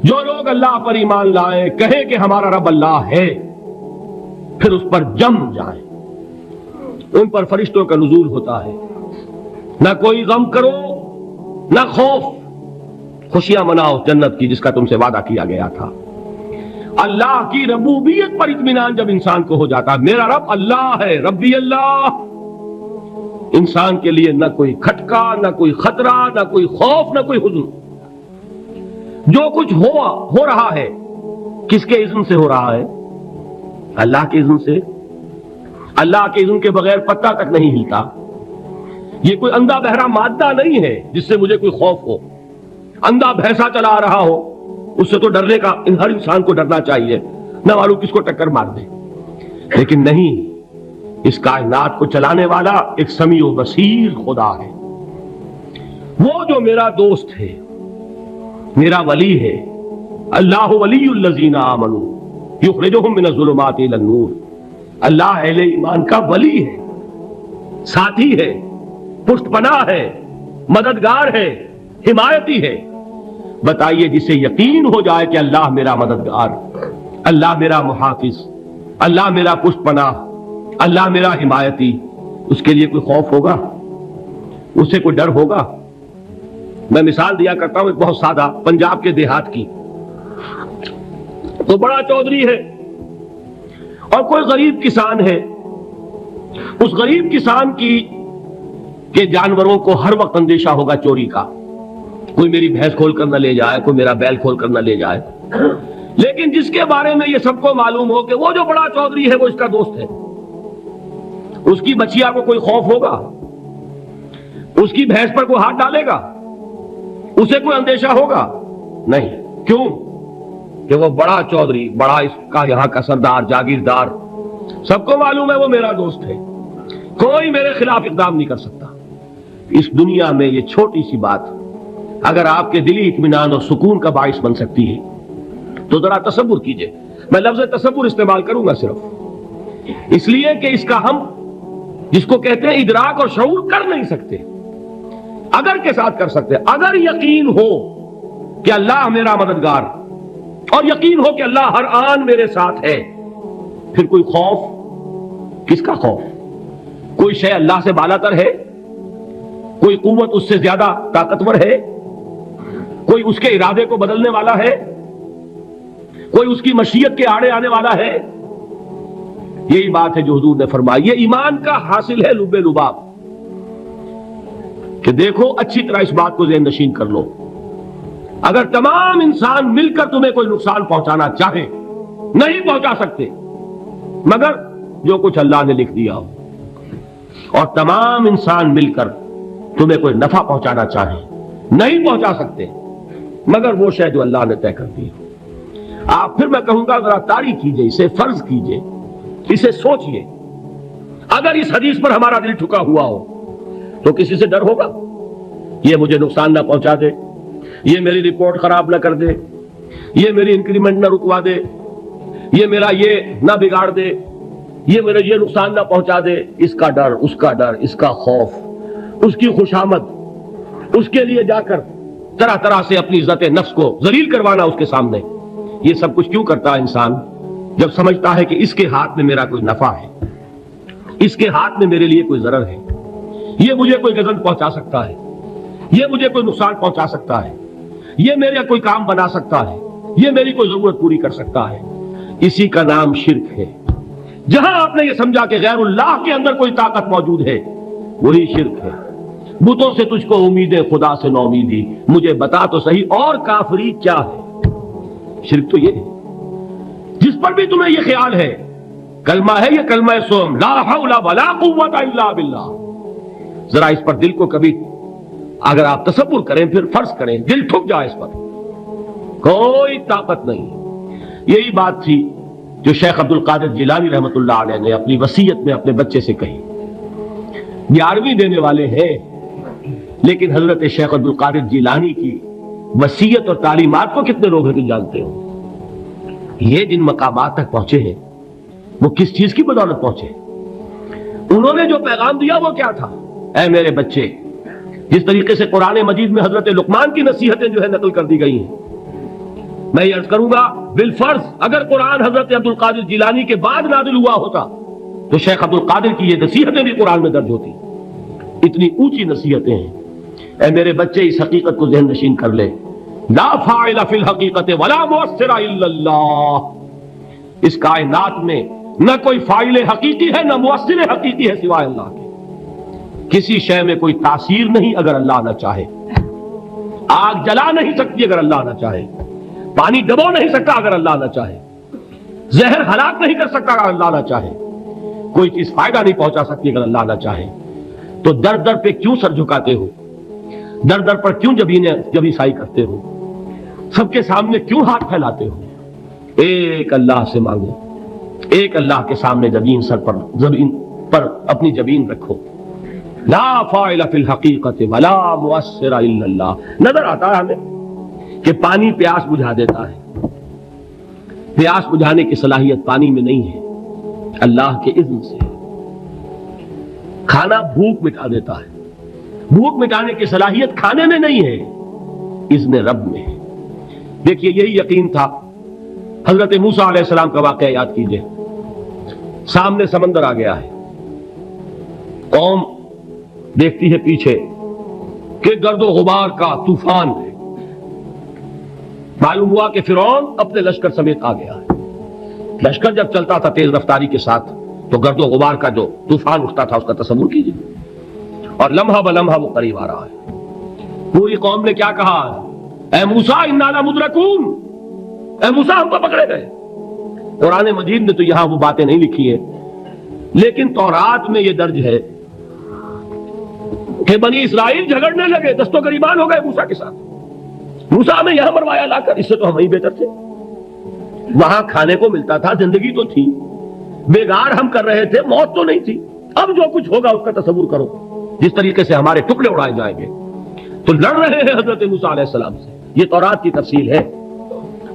جو لوگ اللہ پر ایمان لائیں، کہیں کہ ہمارا رب اللہ ہے، پھر اس پر جم جائیں، ان پر فرشتوں کا نزول ہوتا ہے، نہ کوئی غم کرو نہ خوف، خوشیاں مناؤ جنت کی جس کا تم سے وعدہ کیا گیا تھا۔ اللہ کی ربوبیت پر اطمینان جب انسان کو ہو جاتا، میرا رب اللہ ہے، ربی اللہ، انسان کے لیے نہ کوئی کھٹکا، نہ کوئی خطرہ، نہ کوئی خوف، نہ کوئی حزن۔ جو کچھ ہو رہا ہے کس کے اذن سے ہو رہا ہے؟ اللہ کے اذن سے۔ اللہ کے اذن کے بغیر پتہ تک نہیں ہلتا۔ یہ کوئی اندھا بہرا مادہ نہیں ہے جس سے مجھے کوئی خوف ہو۔ اندھا بھینسا چلا رہا ہو اس سے تو ڈرنے کا ہر انسان کو ڈرنا چاہیے، نہ معلوم کس کو ٹکر مار دے، لیکن نہیں، اس کائنات کو چلانے والا ایک سمیع و بصیر خدا ہے۔ وہ جو میرا دوست ہے، میرا ولی ہے، اللہ ولی الذین آمنوا یخرجہم من الظلمات الی النور، اللہ اہل ایمان کا ولی ہے، ساتھی ہے، پشت پناہ ہے، مددگار ہے، حمایتی ہے۔ بتائیے جسے یقین ہو جائے کہ اللہ میرا مددگار، اللہ میرا محافظ، اللہ میرا پشت پناہ، اللہ میرا حمایتی، اس کے لیے کوئی خوف ہوگا؟ اسے کوئی ڈر ہوگا؟ میں مثال دیا کرتا ہوں ایک بہت سادہ، پنجاب کے دیہات کی۔ تو بڑا چودھری ہے اور کوئی غریب کسان ہے، اس غریب کسان کے جانوروں کو ہر وقت اندیشہ ہوگا چوری کا، کوئی میری بھینس کھول کر نہ لے جائے، کوئی میرا بیل کھول کر نہ لے جائے۔ لیکن جس کے بارے میں یہ سب کو معلوم ہو کہ وہ جو بڑا چودھری ہے وہ اس کا دوست ہے، اس کی بچیا کو کوئی خوف ہوگا؟ اس کی بھینس پر کوئی ہاتھ ڈالے گا؟ اسے کوئی اندیشہ ہوگا؟ نہیں۔ کیوں؟ کہ وہ بڑا چودھری، بڑا اس کا یہاں کا سردار، جاگیردار، سب کو معلوم ہے وہ میرا دوست ہے، کوئی میرے خلاف اقدام نہیں کر سکتا۔ اس دنیا میں یہ چھوٹی سی بات اگر آپ کے دلی اطمینان اور سکون کا باعث بن سکتی ہے تو ذرا تصور کیجئے۔ میں لفظ تصور استعمال کروں گا صرف اس لیے کہ اس کا ہم جس کو کہتے ہیں ادراک اور شعور کر نہیں سکتے، اگر کے ساتھ کر سکتے۔ اگر یقین ہو کہ اللہ میرا مددگار اور یقین ہو کہ اللہ ہر آن میرے ساتھ ہے، پھر کوئی خوف؟ کس کا خوف؟ کوئی شے اللہ سے بالاتر ہے؟ کوئی قوت اس سے زیادہ طاقتور ہے؟ کوئی اس کے ارادے کو بدلنے والا ہے؟ کوئی اس کی مشیت کے آڑے آنے والا ہے؟ یہی بات ہے جو حضور نے فرمائی، یہ ایمان کا حاصل ہے لب لباب، کہ دیکھو اچھی طرح اس بات کو ذہن نشین کر لو، اگر تمام انسان مل کر تمہیں کوئی نقصان پہنچانا چاہیں نہیں پہنچا سکتے مگر جو کچھ اللہ نے لکھ دیا ہو، اور تمام انسان مل کر تمہیں کوئی نفع پہنچانا چاہیں نہیں پہنچا سکتے مگر وہ شے جو اللہ نے طے کر دی ہو۔ آپ پھر میں کہوں گا ذرا طاری کیجئے، اسے فرض کیجئے، اسے سوچئے، اگر اس حدیث پر ہمارا دل ٹھکا ہوا ہو تو کسی سے ڈر ہوگا؟ یہ مجھے نقصان نہ پہنچا دے، یہ میری رپورٹ خراب نہ کر دے، یہ میری انکریمنٹ نہ رکوا دے، یہ میرا یہ نہ بگاڑ دے، یہ میرے یہ نقصان نہ پہنچا دے۔ اس کا ڈر، اس کا ڈر، اس کا خوف، اس کی خوشامد، اس کے لیے جا کر طرح طرح سے اپنی عزت نفس کو ذلیل کروانا اس کے سامنے، یہ سب کچھ کیوں کرتا ہے انسان؟ جب سمجھتا ہے کہ اس کے ہاتھ میں میرا کوئی نفع ہے، اس کے ہاتھ میں میرے لیے کوئی ضرر ہے، یہ مجھے کوئی غضب پہنچا سکتا ہے، یہ مجھے کوئی نقصان پہنچا سکتا ہے، یہ میرا کوئی کام بنا سکتا ہے، یہ میری کوئی ضرورت پوری کر سکتا ہے، اسی کا نام شرک ہے۔ جہاں آپ نے یہ سمجھا کہ غیر اللہ کے اندر کوئی طاقت موجود ہے وہی شرک ہے۔ بتوں سے تجھ کو امید ہے، خدا سے نو امیدی، مجھے بتا تو صحیح اور کافری کیا ہے؟ شرک تو یہ ہے۔ جس پر بھی تمہیں یہ خیال ہے، کلمہ ہے یہ کلمہ سوم، لا حول ولا قوت الا باللہ، ذرا اس پر دل کو کبھی اگر آپ تصور کریں، پھر فرض کریں، دل ٹھک جائے اس پر، کوئی طاقت نہیں۔ یہی بات تھی جو شیخ عبد القادر جیلانی رحمۃ اللہ علیہ نے اپنی وصیت میں اپنے بچے سے کہی۔ 11ویں دینے والے ہیں لیکن حضرت شیخ عبد القادر جیلانی کی وصیت اور تعلیمات کو کتنے لوگ ہیں جانتے ہو؟ یہ جن مقامات تک پہنچے ہیں وہ کس چیز کی بدولت پہنچے؟ انہوں نے جو پیغام دیا وہ کیا تھا؟ اے میرے بچے، جس طریقے سے قرآن مجید میں حضرت لقمان کی نصیحتیں جو ہے نقل کر دی گئی ہیں، میں یہ عرض کروں گا بالفرض اگر قرآن حضرت عبد القادر جیلانی کے بعد نازل ہوا ہوتا تو شیخ عبد القادر کی یہ نصیحتیں بھی قرآن میں درج ہوتی. اتنی اونچی نصیحتیں ہیں. اے میرے بچے اس حقیقت کو ذہن نشین کر لے, لا فاعل فی الحقیقت ولا مؤثر الا اللہ. اس کائنات میں نہ کوئی فاعل حقیقی ہے نہ مؤثر حقیقی ہے سوائے اللہ کے. کسی شے میں کوئی تاثیر نہیں اگر اللہ نہ چاہے. آگ جلا نہیں سکتی اگر اللہ نہ چاہے. پانی ڈبو نہیں سکتا اگر اللہ نہ چاہے. زہر ہلاک نہیں کر سکتا اگر اللہ نہ چاہے. کوئی چیز فائدہ نہیں پہنچا سکتی اگر اللہ نہ چاہے. تو در در پہ کیوں سر جھکاتے ہو, در در پر کیوں جبیں سائی کرتے ہو, سب کے سامنے کیوں ہاتھ پھیلاتے ہو؟ ایک اللہ سے مانگو, ایک اللہ کے سامنے زمین پر اپنی جبین رکھو. لا فاعل فی الحقیقت ولا مؤثر الا اللہ. نظر آتا ہے ہمیں کہ پانی پیاس بجھا دیتا ہے. پیاس بجھانے کی صلاحیت پانی میں نہیں ہے, اللہ کے اذن سے. کھانا بھوک مٹا دیتا ہے. بھوک مٹانے کی صلاحیت کھانے میں نہیں ہے, اذن رب میں ہے. دیکھیے یہی یقین تھا. حضرت موسیٰ علیہ السلام کا واقعہ یاد کیجئے. سامنے سمندر آ گیا ہے, قوم دیکھتی ہے پیچھے کہ گرد و غبار کا طوفان ہے. معلوم ہوا کہ فرعون اپنے لشکر سمیت آ گیا ہے. لشکر جب چلتا تھا تیز رفتاری کے ساتھ تو گرد و غبار کا جو طوفان اٹھتا تھا اس کا تصور کیجیے. اور لمحہ بلمحہ وہ قریب آ رہا ہے. پوری قوم نے کیا کہا, اے موسیٰ انا لمدرکون, اے موسیٰ ہم کو پکڑے گئے. قرآن مجید نے تو یہاں وہ باتیں نہیں لکھی ہیں, لیکن تورات میں یہ درج ہے کہ بنی اسرائیل جھگڑنے لگے, دست و گریبان ہو گئے موسیٰ کے ساتھ. موسیٰ ہمیں یہاں مروایا لا کر, اس سے تو ہم ہی بہتر تھے. وہاں کھانے کو ملتا تھا, زندگی تو تھی, بیگار ہم کر رہے تھے, موت تو نہیں تھی. اب جو کچھ ہوگا اس کا تصور کرو, جس طریقے سے ہمارے ٹکڑے اڑائے جائیں گے. تو لڑ رہے ہیں حضرت موسیٰ علیہ السلام سے. یہ تورات کی تفصیل ہے.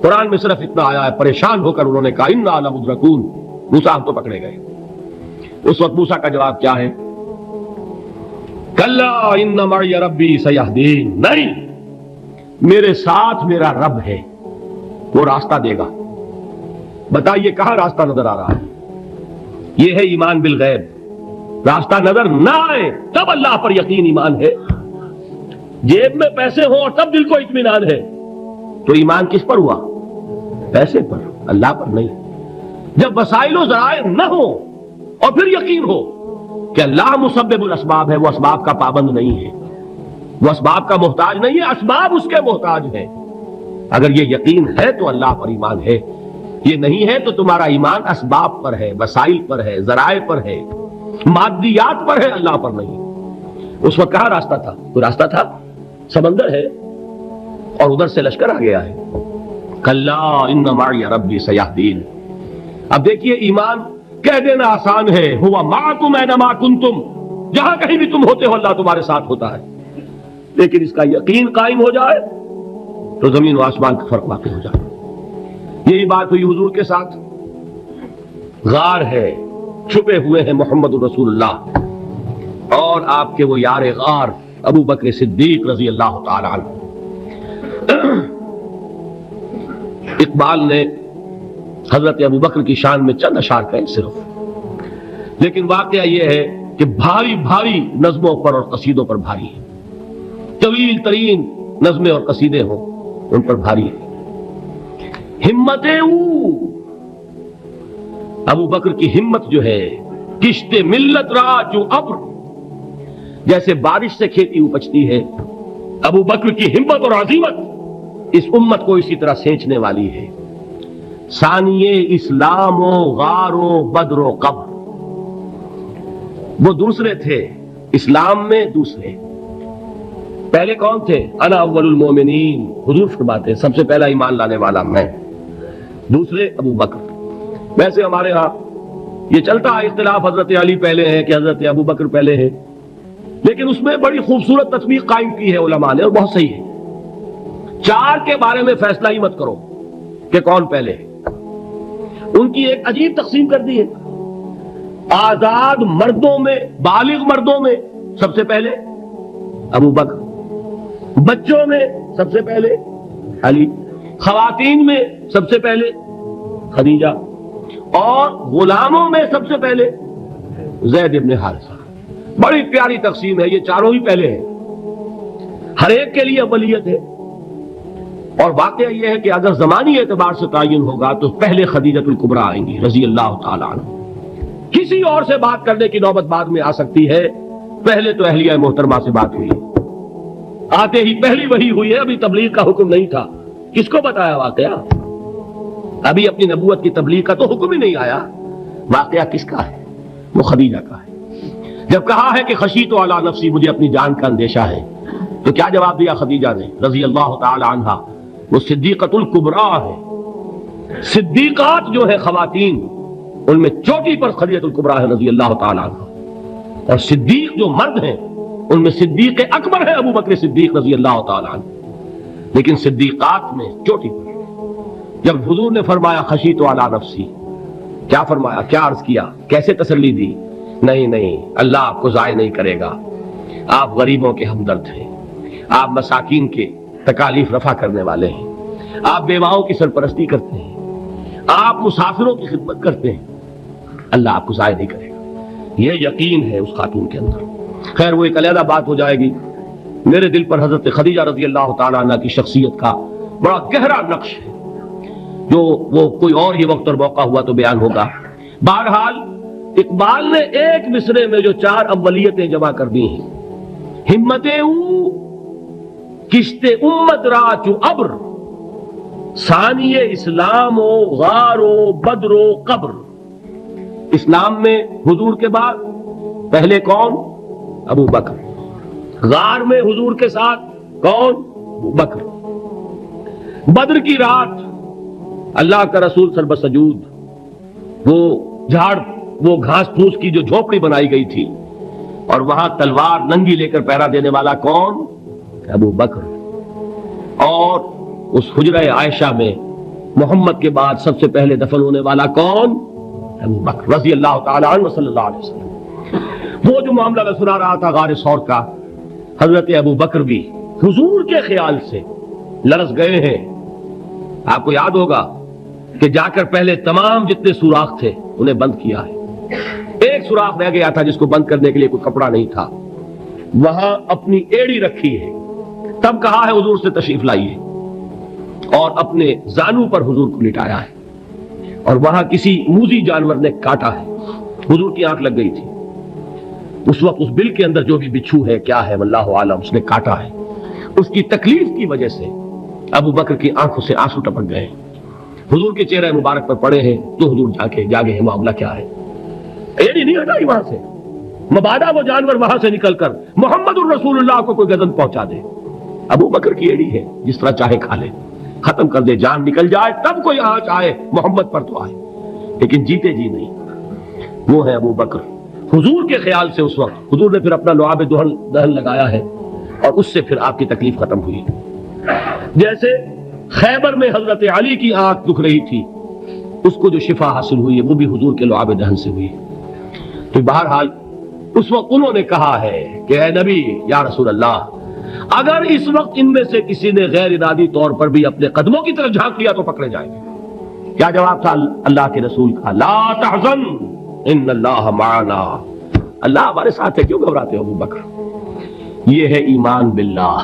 قرآن میں صرف اتنا آیا ہے, پریشان ہو کر انہوں نے کہا انا لمدرکون, موسیٰ ہم تو پکڑے گئے. اس وقت موسیٰ کا جواب کیا ہے, کلا ان معی ربی سیہدین. نہیں, میرے ساتھ میرا رب ہے, وہ راستہ دے گا. بتائیے کہاں راستہ نظر آ رہا ہے؟ یہ ہے ایمان بالغیب. راستہ نظر نہ آئے تب اللہ پر یقین ایمان ہے. جیب میں پیسے ہوں اور تب دل کو اطمینان ہے, تو ایمان کس پر ہوا؟ پیسے پر, اللہ پر نہیں. جب وسائل و ذرائع نہ ہو اور پھر یقین ہو کہ اللہ مسبب الاسباب ہے, وہ اسباب کا پابند نہیں ہے, وہ اسباب کا محتاج نہیں ہے, اسباب اس کے محتاج ہے. اگر یہ یقین ہے تو اللہ پر ایمان ہے. یہ نہیں ہے تو تمہارا ایمان اسباب پر ہے, وسائل پر ہے, ذرائع پر ہے, مادیات پر ہے, اللہ پر نہیں. اس وقت کہاں راستہ تھا؟ کوئی راستہ تھا؟ سمندر ہے اور ادھر سے لشکر آ گیا ہے. کلا ان معی ربی سیہدین. اب دیکھیے ایمان کہہ دینا آسان ہے, ہوا معکم اینما کنتم, جہاں کہیں بھی تم ہوتے ہو اللہ تمہارے ساتھ ہوتا ہے. لیکن اس کا یقین قائم ہو جائے تو زمین و آسمان کا فرق واقع ہو جائے. یہی بات ہوئی حضور کے ساتھ. غار ہے, چھپے ہوئے ہیں محمد رسول اللہ اور آپ کے وہ یار غار ابو بکر صدیق رضی اللہ تعالی عنہ. اقبال نے حضرت ابو بکر کی شان میں چند اشعار کہے صرف, لیکن واقعہ یہ ہے کہ بھاری بھاری نظموں پر اور قصیدوں پر بھاری ہے. طویل ترین نظمیں اور قصیدے ہوں ان پر بھاری ہے. ہمتیں ابو بکر کی ہمت جو ہے, کشت ملت را جو ابر, جیسے بارش سے کھیتی اپجتی ہے, ابو بکر کی ہمت اور عزیمت اس امت کو اسی طرح سینچنے والی ہے. ثانیے اسلام و غار و بدر و قبر, وہ دوسرے تھے اسلام میں, دوسرے. پہلے کون تھے؟ انا اول المومنین, حضور فرماتے ہیں سب سے پہلا ایمان لانے والا میں. دوسرے ابو بکر. ویسے ہمارے ہاں یہ چلتا ہے اختلاف, حضرت علی پہلے ہیں کہ حضرت ابو بکر پہلے ہیں, لیکن اس میں بڑی خوبصورت تطبیق قائم کی ہے علماء نے, اور بہت صحیح ہے. چار کے بارے میں فیصلہ ہی مت کرو کہ کون پہلے ہے. ان کی ایک عجیب تقسیم کر دی ہے. آزاد مردوں میں, بالغ مردوں میں سب سے پہلے ابو بکر, بچوں میں سب سے پہلے علی, خواتین میں سب سے پہلے خدیجہ، اور غلاموں میں سب سے پہلے زید ابن حارثہ۔ بڑی پیاری تقسیم ہے، یہ چاروں ہی پہلے ہیں، ہر ایک کے لیے اولیت ہے۔ اور واقعہ یہ ہے کہ اگر زمانی اعتبار سے تعین ہوگا تو پہلے خدیجۃ الکبریٰ آئیں گی رضی اللہ تعالی عنہ۔ کسی اور سے بات کرنے کی نوبت بعد میں آ سکتی ہے، پہلے تو اہلیہ محترمہ سے بات ہوئی، آتے ہی پہلی وحی ہوئی ہے، ابھی تبلیغ کا حکم نہیں تھا۔ کس کو بتایا واقعہ؟ ابھی اپنی نبوت کی تبلیغ کا تو حکم ہی نہیں آیا۔ واقعہ کس کا ہے؟ وہ خدیجہ کا ہے۔ جب کہا ہے کہ خشیت علی نفسی، مجھے اپنی جان کا اندیشہ ہے، تو کیا جواب دیا خدیجہ نے رضی اللہ تعالی عنہا؟ وہ صدیقۃ الکبریٰ ہے۔ صدیقات جو ہے خواتین، ان میں چوٹی پر خدیجۃ الکبریٰ ہے رضی اللہ تعالی عنہا، اور صدیق جو مرد ہیں ان میں صدیق اکبر ہے ابو بکر صدیق رضی اللہ تعالی عنہ، لیکن صدیقات میں چوٹی پر۔ جب حضور نے فرمایا خشیت علی نفسی، کیا فرمایا، کیا عرض کیا، کیسے تسلی دی؟ نہیں نہیں، اللہ آپ کو ضائع نہیں کرے گا، آپ غریبوں کے ہمدرد ہیں، آپ مساکین کے تکالیف رفع کرنے والے ہیں، آپ بیواؤں کی سرپرستی کرتے ہیں، آپ مسافروں کی خدمت کرتے ہیں، اللہ آپ کو ضائع نہیں کرے گا۔ یہ یقین ہے اس خاتون کے اندر۔ خیر وہ ایک علیحدہ بات ہو جائے گی۔ میرے دل پر حضرت خدیجہ رضی اللہ تعالیٰ عنہ کی شخصیت کا بڑا گہرا نقش ہے، جو وہ کوئی اور ہی وقت اور موقع ہوا تو بیان ہوگا۔ بہرحال اقبال نے ایک مصرے میں جو 4 اولیتیں جمع کر دی ہیں، ہمتیں او کشت امت را چو ابر، ثانی اسلام و غار و بدر و قبر۔ اسلام میں حضور کے بعد پہلے کون؟ ابو بکر۔ غار میں حضور کے ساتھ کون؟ ابو بکر۔ بدر کی رات اللہ کا رسول سر بسجود، وہ گھاس پھوس کی جو جھوپڑی بنائی گئی تھی، اور وہاں تلوار ننگی لے کر پہرا دینے والا کون؟ ابو بکر۔ اور اس حجرہ عائشہ میں محمد کے بعد سب سے پہلے دفن ہونے والا کون؟ ابو بکر رضی اللہ تعالی عنہ صلی اللہ علیہ وسلم۔ وہ جو معاملہ میں سنا رہا تھا غار ثور کا، حضرت ابو بکر بھی حضور کے خیال سے لرز گئے ہیں۔ آپ کو یاد ہوگا کہ جا کر پہلے تمام جتنے سوراخ تھے انہیں بند کیا ہے، ایک سوراخ رہ گیا تھا جس کو بند کرنے کے لیے کوئی کپڑا نہیں تھا، وہاں اپنی ایڑی رکھی ہے، تب کہا ہے حضور سے تشریف لائیے، اور اپنے زانو پر حضور کو لٹایا ہے، اور وہاں کسی موذی جانور نے کاٹا ہے، حضور کی آنکھ لگ گئی تھی، اس وقت اس بل کے اندر جو بھی بچھو ہے کیا ہے واللہ عالم، اس نے کاٹا ہے، اس کی تکلیف کی وجہ سے ابو بکر کی آنکھوں سے آنسو ٹپک گئے، حضور کے چہرے مبارک پر پڑے ہیں، تو حضور جاگے ہیں، معاملہ کیا ہے؟ ایڑی نہیں ہٹائی وہاں سے، مبادا وہ جانور وہاں سے نکل کر محمد الرسول اللہ کو کوئی گردن پہنچا دے، ابو بکر کی ایڑی ہے، جس طرح چاہے کھا لے، ختم کر دے، جان نکل جائے تب کوئی آنچ آئے محمد پر تو آئے، لیکن جیتے جی نہیں۔ وہ ہے ابو بکر حضور کے خیال سے۔ اس وقت حضور نے پھر اپنا لعاب دہن لگایا ہے، اور اس سے پھر آپ کی تکلیف ختم ہوئی۔ جیسے خیبر میں حضرت علی کی آنکھ دکھ رہی تھی، اس کو جو شفا حاصل ہوئی ہے وہ بھی حضور کے لعاب دہن سے ہوئی۔ تو بہرحال اس وقت انہوں نے کہا ہے کہ اے نبی یا رسول اللہ، اگر اس وقت ان میں سے کسی نے غیر ارادی طور پر بھی اپنے قدموں کی طرف جھانک لیا تو پکڑے جائیں گے۔ کیا جواب تھا اللہ کے رسول کا؟ لا تحزن ان اللہ معنا، اللہ ہمارے ساتھ ہے، کیوں گھبراتے ہو ابو بکر؟ یہ ہے ایمان باللہ،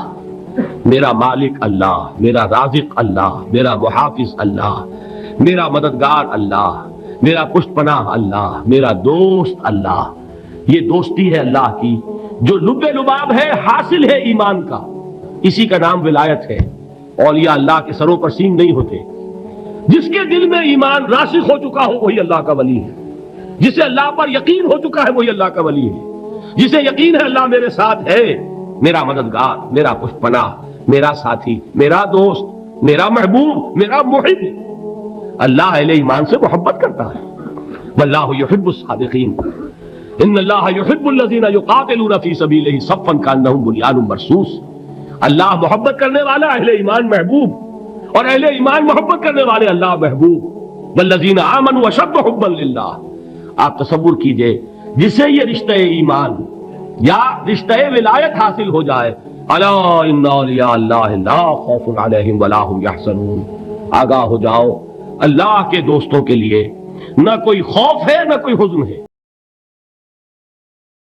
میرا مالک اللہ، میرا رازق اللہ، میرا محافظ اللہ، میرا مددگار اللہ، میرا پشت پناہ اللہ، میرا دوست اللہ۔ یہ دوستی ہے اللہ کی جو لب لباب ہے، حاصل ہے ایمان کا، اسی کا نام ولایت ہے۔ اولیاء اللہ کے سروں پر سینگ نہیں ہوتے، جس کے دل میں ایمان راسخ ہو چکا ہو وہی اللہ کا ولی ہے، جسے اللہ پر یقین ہو چکا ہے وہی اللہ کا ولی ہے، جسے یقین ہے اللہ میرے ساتھ ہے، میرا مددگار، میرا پشت پناہ، میرا ساتھی، میرا دوست، میرا محبوب، میرا محب۔ اللہ اہل ایمان سے محبت کرتا ہے، واللہ یحب الصادقین، ان اللہ یحب الذین یقاتلون فی سبیلہ صفا کانہم بنیان مرصوص۔ اللہ محبت کرنے والا، اہل ایمان محبوب، اور اہل ایمان محبت کرنے والے اللہ محبوب۔ والذین آمنوا اشد حبا للہ۔ آپ تصور کیجئے جسے یہ رشتہ ایمان یا رشتہ ولایت حاصل ہو جائے، الا ان اولیاء اللہ لا خوف علیہم ولا هم یحزنون، آگاہ ہو جاؤ، اللہ کے دوستوں کے لیے نہ کوئی خوف ہے نہ کوئی حزن ہے۔